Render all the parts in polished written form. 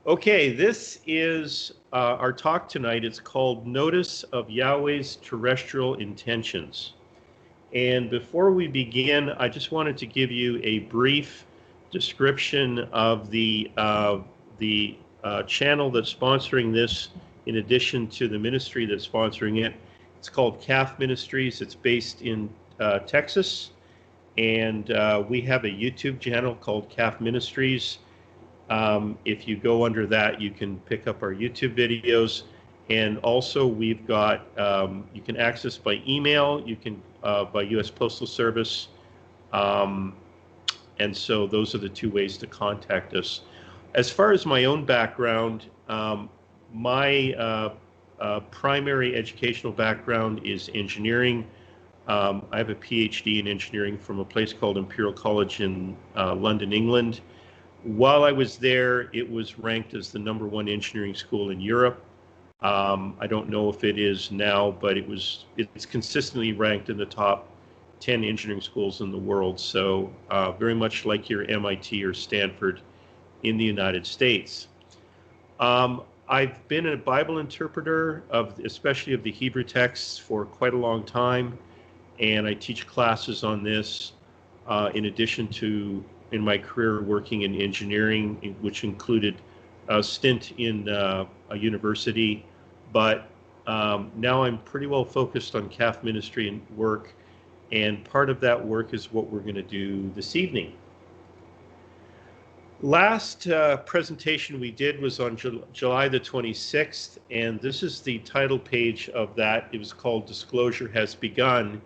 Okay, this is our talk tonight. It's called Notice of Yahweh's Terrestrial Intentions. And before we begin, I just wanted to give you a brief description of the channel that's sponsoring this, in addition to the ministry that's sponsoring it. It's called CAF Ministries. It's based in Texas. And we have a YouTube channel called CAF Ministries. If you go under that, you can pick up our YouTube videos. And also we've got, you can access by email, you can by U.S. Postal Service. And so those are the two ways to contact us. As far as my own background, my primary educational background is engineering. I have a PhD in engineering from a place called Imperial College in London, England. While I was there, it was ranked as the #1 engineering school in Europe. I don't know if it is now, but it's consistently ranked in the top 10 engineering schools in the world. So very much like your MIT or Stanford in the United States. I've been a Bible interpreter, especially of the Hebrew texts, for quite a long time, and I teach classes on this in addition to, in my career, working in engineering, which included a stint in a university. But now I'm pretty well focused on CAF ministry and work, and part of that work is what we're going to do this evening. Last presentation we did was on July the 26th, and this is the title page of that. It was called Disclosure Has Begun.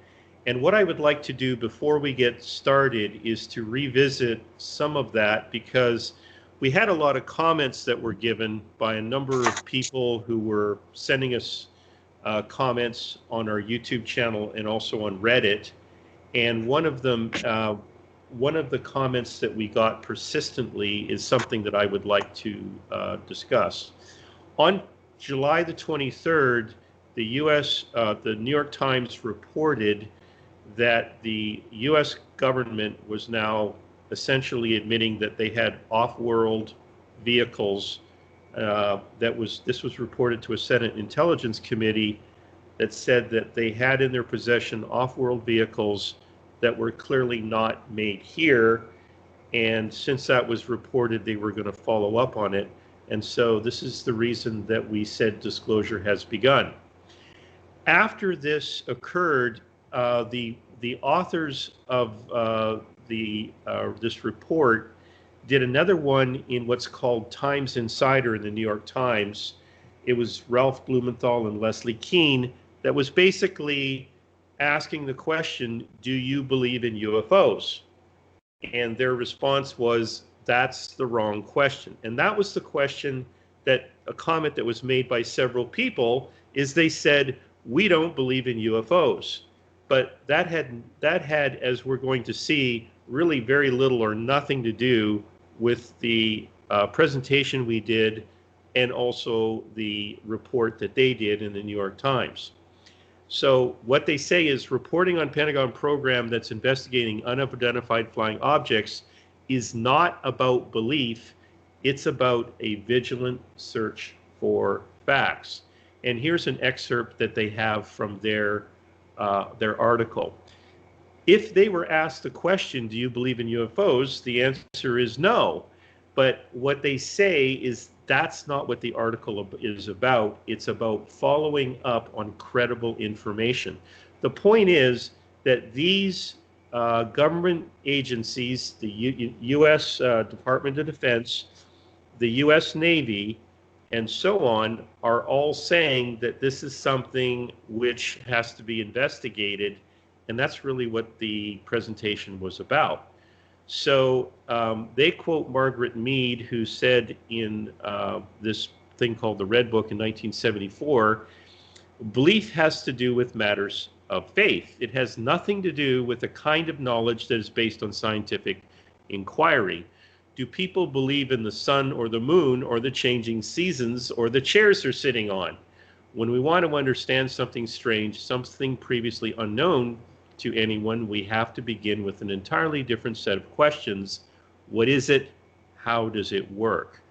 And what I would like to do before we get started is to revisit some of that, because we had a lot of comments that were given by a number of people who were sending us comments on our YouTube channel and also on Reddit. And one of the comments that we got persistently is something that I would like to discuss. On July the 23rd, the New York Times reported that the U.S. government was now essentially admitting that they had off-world vehicles. This was reported to a Senate Intelligence Committee that said that they had in their possession off-world vehicles that were clearly not made here. And since that was reported, they were going to follow up on it. And so this is the reason that we said disclosure has begun. After this occurred, the authors of this report did another one in what's called Times Insider in the New York Times. It was Ralph Blumenthal and Leslie Kean that was basically asking the question, do you believe in UFOs? And their response was, that's the wrong question. And that was the question, that a comment that was made by several people, is they said, we don't believe in UFOs. But that had, as we're going to see, really very little or nothing to do with the presentation we did and also the report that they did in the New York Times. So what they say is reporting on Pentagon program that's investigating unidentified flying objects is not about belief, it's about a vigilant search for facts. And here's an excerpt that they have from their article. If they were asked the question, do you believe in UFOs? The answer is no. But what they say is that's not what the article is about. It's about following up on credible information. The point is that these government agencies, the U.S. Department of Defense, the U.S. Navy, and so on, are all saying that this is something which has to be investigated, and that's really what the presentation was about. So they quote Margaret Mead, who said in this thing called the Red Book in 1974, belief has to do with matters of faith. It has nothing to do with the kind of knowledge that is based on scientific inquiry. Do people believe in the sun or the moon or the changing seasons or the chairs they're sitting on? When we want to understand something strange, something previously unknown to anyone, we have to begin with an entirely different set of questions. What is it? How does it work?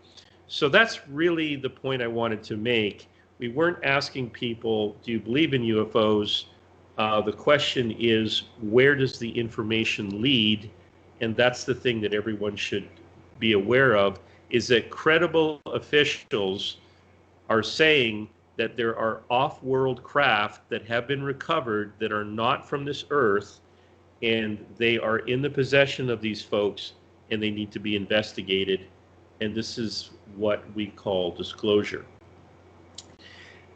So that's really the point I wanted to make. We weren't asking people, do you believe in UFOs? The question is, where does the information lead? And that's the thing that everyone should be aware of, is that credible officials are saying that there are off-world craft that have been recovered that are not from this earth, and they are in the possession of these folks, and they need to be investigated. And this is what we call disclosure.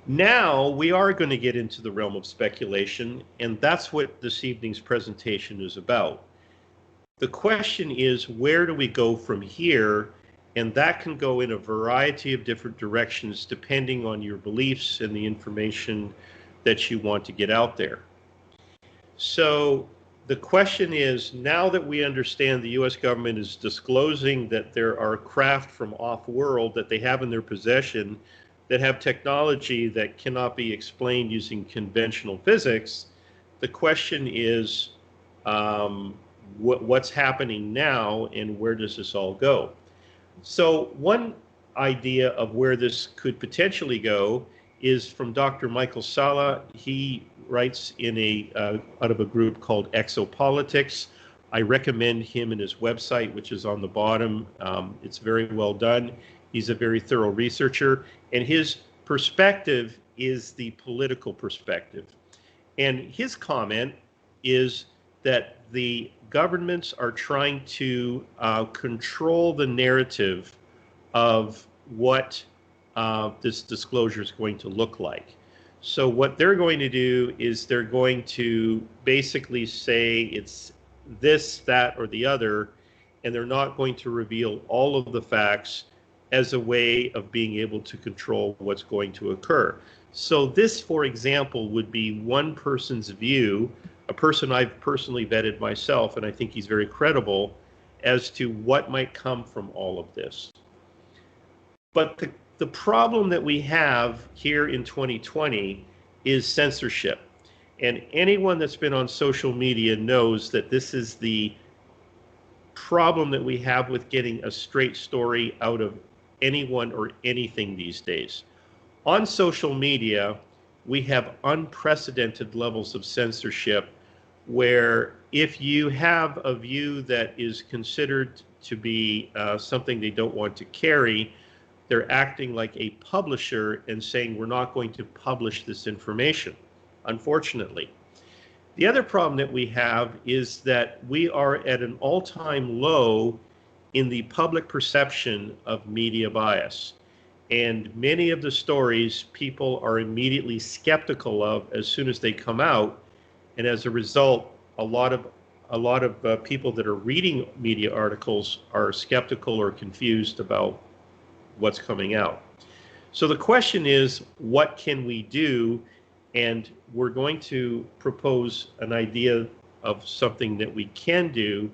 Now we are going to get into the realm of speculation, and that's what this evening's presentation is about. The question is, where do we go from here? And that can go in a variety of different directions depending on your beliefs and the information that you want to get out there. So the question is, now that we understand the US government is disclosing that there are craft from off-world that they have in their possession that have technology that cannot be explained using conventional physics, the question is, what's happening now and where does this all go? So one idea of where this could potentially go is from Dr. Michael Salla. He writes in out of a group called Exopolitics. I recommend him and his website, which is on the bottom. It's very well done. He's a very thorough researcher, and his perspective is the political perspective. And his comment is that the governments are trying to control the narrative of what this disclosure is going to look like. So what they're going to do is they're going to basically say it's this, that, or the other, and they're not going to reveal all of the facts as a way of being able to control what's going to occur. So this, for example, would be one person's view, a person I've personally vetted myself, and I think he's very credible, as to what might come from all of this. But the problem that we have here in 2020 is censorship. And anyone that's been on social media knows that this is the problem that we have with getting a straight story out of anyone or anything these days. On social media, we have unprecedented levels of censorship where if you have a view that is considered to be something they don't want to carry, they're acting like a publisher and saying we're not going to publish this information, unfortunately. The other problem that we have is that we are at an all-time low in the public perception of media bias. And many of the stories people are immediately skeptical of as soon as they come out. And as a result, a lot of people that are reading media articles are skeptical or confused about what's coming out. So the question is, what can we do? And we're going to propose an idea of something that we can do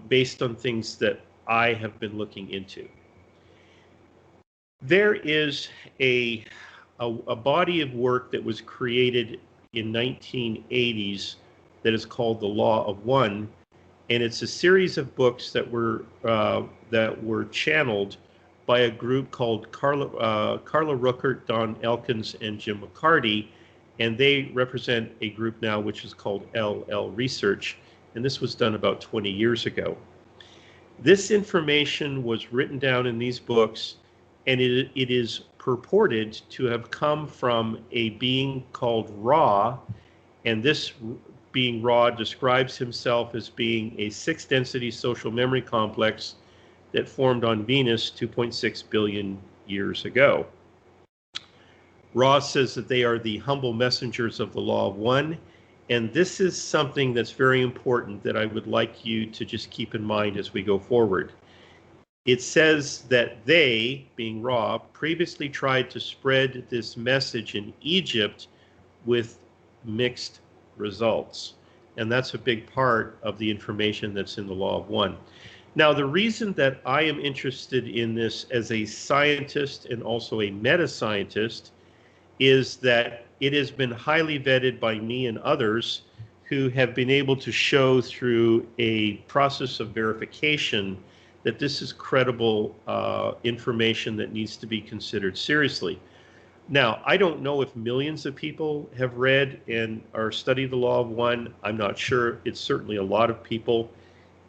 based on things that I have been looking into. There is a body of work that was created in 1980s that is called the Law of One, and it's a series of books that were channeled by a group called Carla Ruckert, Don Elkins, and Jim McCarty, and they represent a group now which is called LL Research, and this was done about 20 years ago. This information was written down in these books, and it is purported to have come from a being called Ra, and this being Ra describes himself as being a sixth-density social memory complex that formed on Venus 2.6 billion years ago. Ra says that they are the humble messengers of the Law of One, and this is something that's very important that I would like you to just keep in mind as we go forward. It says that they, being Ra, previously tried to spread this message in Egypt with mixed results. And that's a big part of the information that's in the Law of One. Now, the reason that I am interested in this as a scientist and also a meta-scientist is that it has been highly vetted by me and others who have been able to show through a process of verification that this is credible information that needs to be considered seriously. Now, I don't know if millions of people have read and are studying the Law of One. I'm not sure. It's certainly a lot of people.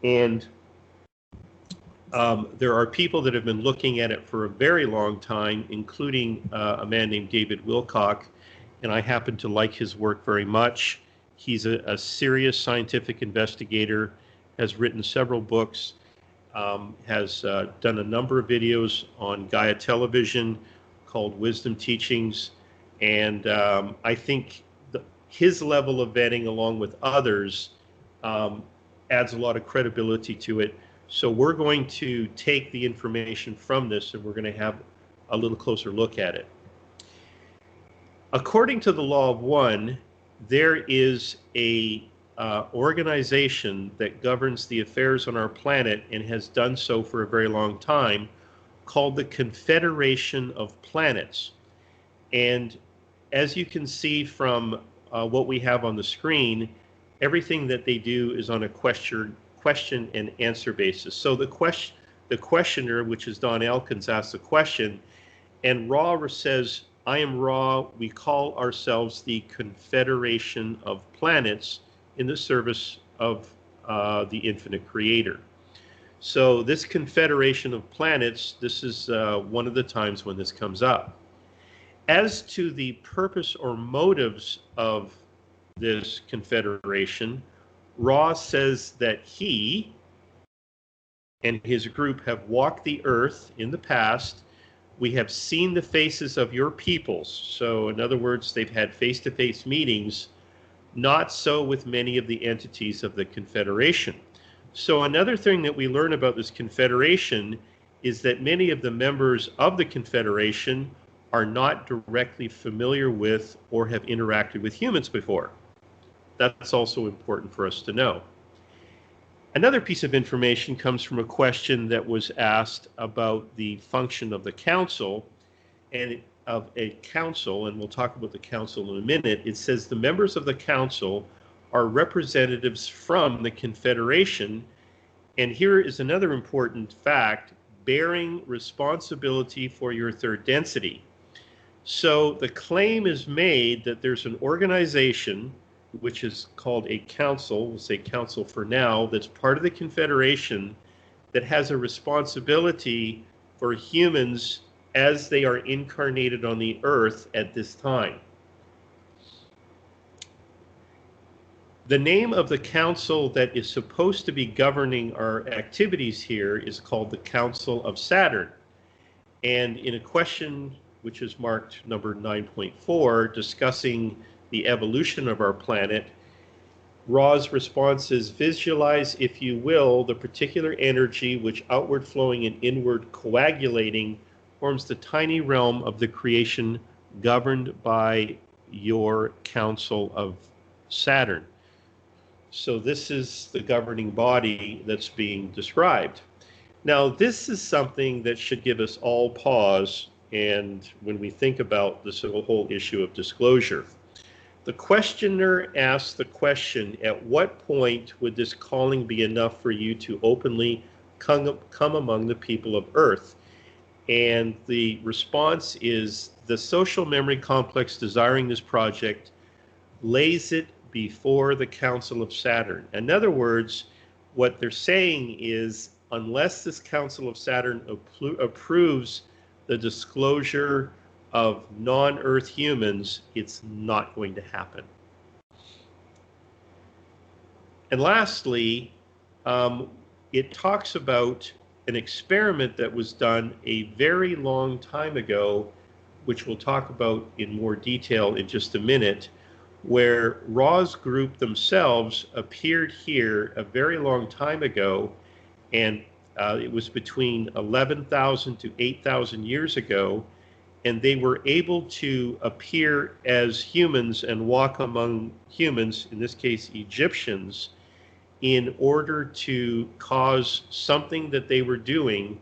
And there are people that have been looking at it for a very long time, including a man named David Wilcock, and I happen to like his work very much. He's a serious scientific investigator, has written several books, has done a number of videos on Gaia Television called Wisdom Teachings, and I think his level of vetting, along with others, adds a lot of credibility to it. So we're going to take the information from this and we're going to have a little closer look at it. According to the Law of One, there is a organization that governs the affairs on our planet and has done so for a very long time, called the Confederation of Planets. And as you can see from what we have on the screen, everything that they do is on a question and answer basis. So the questioner, which is Don Elkins, asks the question, and Ra says, I am Ra, we call ourselves the Confederation of Planets in the service of the infinite creator. So this Confederation of Planets, this is one of the times when this comes up. As to the purpose or motives of this confederation, Ra says that he and his group have walked the earth in the past. We have seen the faces of your peoples. So in other words, they've had face-to-face meetings. Not so with many of the entities of the confederation. So another thing that we learn about this confederation is that many of the members of the confederation are not directly familiar with or have interacted with humans before. That's also important for us to know. Another piece of information comes from a question that was asked about the function of the council, and of a council, and we'll talk about the council in a minute. It says the members of the council are representatives from the confederation, and here is another important fact, bearing responsibility for your third density. So the claim is made that there's an organization which is called a council, we'll say council for now, that's part of the confederation that has a responsibility for humans as they are incarnated on the earth at this time. The name of the council that is supposed to be governing our activities here is called the Council of Saturn. And in a question which is marked number 9.4, discussing the evolution of our planet, Ra's response is, visualize, if you will, the particular energy which outward flowing and inward coagulating forms the tiny realm of the creation governed by your Council of Saturn. So this is the governing body that's being described. Now, this is something that should give us all pause, and when we think about this whole issue of disclosure. The questioner asks the question, at what point would this calling be enough for you to openly come among the people of Earth? And the response is, the social memory complex desiring this project lays it before the Council of Saturn. In other words, what they're saying is, unless this Council of Saturn approves the disclosure of non-Earth humans, it's not going to happen. And lastly, it talks about an experiment that was done a very long time ago, which we'll talk about in more detail in just a minute, where Ra's group themselves appeared here a very long time ago, and it was between 11,000 to 8,000 years ago, and they were able to appear as humans and walk among humans, in this case Egyptians, in order to cause something that they were doing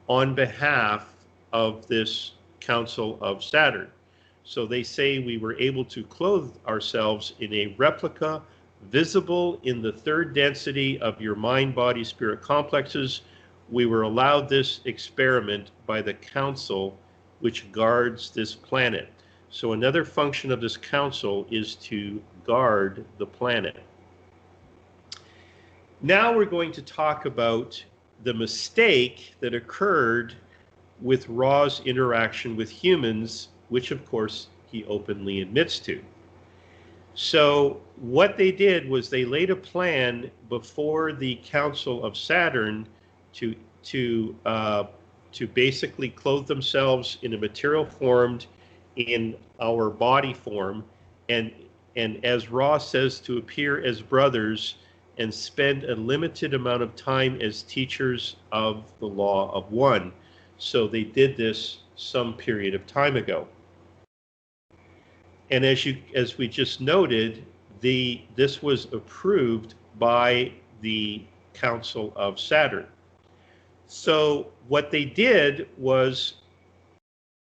on behalf of this Council of Saturn. So they say we were able to clothe ourselves in a replica visible in the third density of your mind, body, spirit complexes. we were allowed this experiment by the council which guards this planet. So another function of this council is to guard the planet. Now we're going to talk about the mistake that occurred with Ra's interaction with humans, which of course he openly admits to. So what they did was they laid a plan before the Council of Saturn to basically clothe themselves in a material formed in our body form, and as Ra says, to appear as brothers and spend a limited amount of time as teachers of the law of one. So they did this some period of time ago. And as we just noted, this was approved by the Council of Saturn. So what they did was,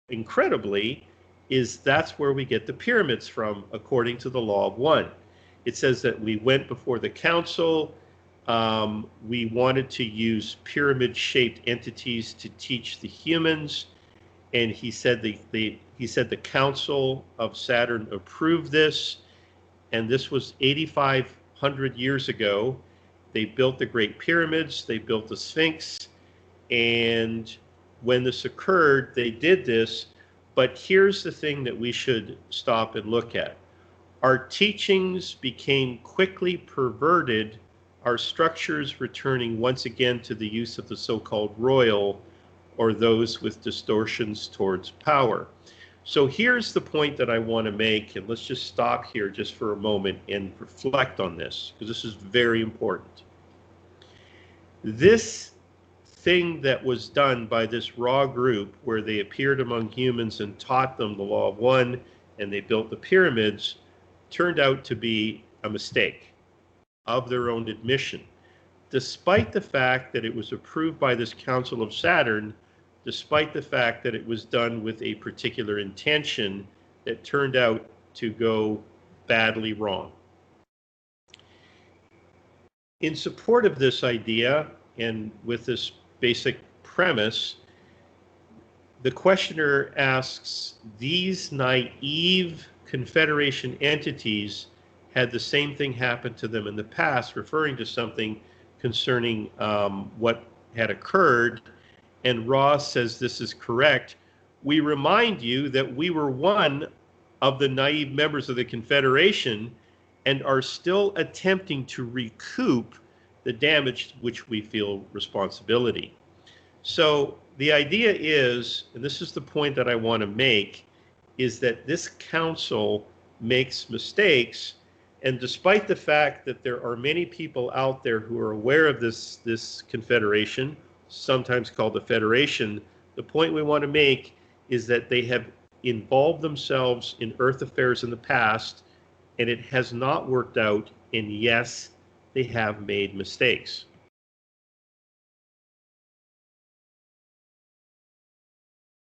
incredibly, is that's where we get the pyramids from, according to the law of one. It says that we went before the council. We wanted to use pyramid-shaped entities to teach the humans, and he said the Council of Saturn approved this, and this was 8,500 years ago. They built the Great Pyramids, they built the Sphinx, and when this occurred, they did this. But here's the thing that we should stop and look at. Our teachings became quickly perverted, our structures returning once again to the use of the so-called royal, or those with distortions towards power. So here's the point that I want to make, and let's just stop here just for a moment and reflect on this, because this is very important. This thing that was done by this Ra group, where they appeared among humans and taught them the law of one, and they built the pyramids, turned out to be a mistake of their own admission. Despite the fact that it was approved by this Council of Saturn, despite the fact that it was done with a particular intention that turned out to go badly wrong. In support of this idea, and with this basic premise, the questioner asks, these naive Confederation entities had the same thing happen to them in the past, referring to something concerning what had occurred, and Ra says this is correct. We remind you that we were one of the naive members of the Confederation and are still attempting to recoup the damage which we feel responsibility. So the idea is, and this is the point that I want to make, is that this council makes mistakes, and despite the fact that there are many people out there who are aware of this confederation, sometimes called the Federation, the point we want to make is that they have involved themselves in Earth affairs in the past, and it has not worked out, and yes, they have made mistakes.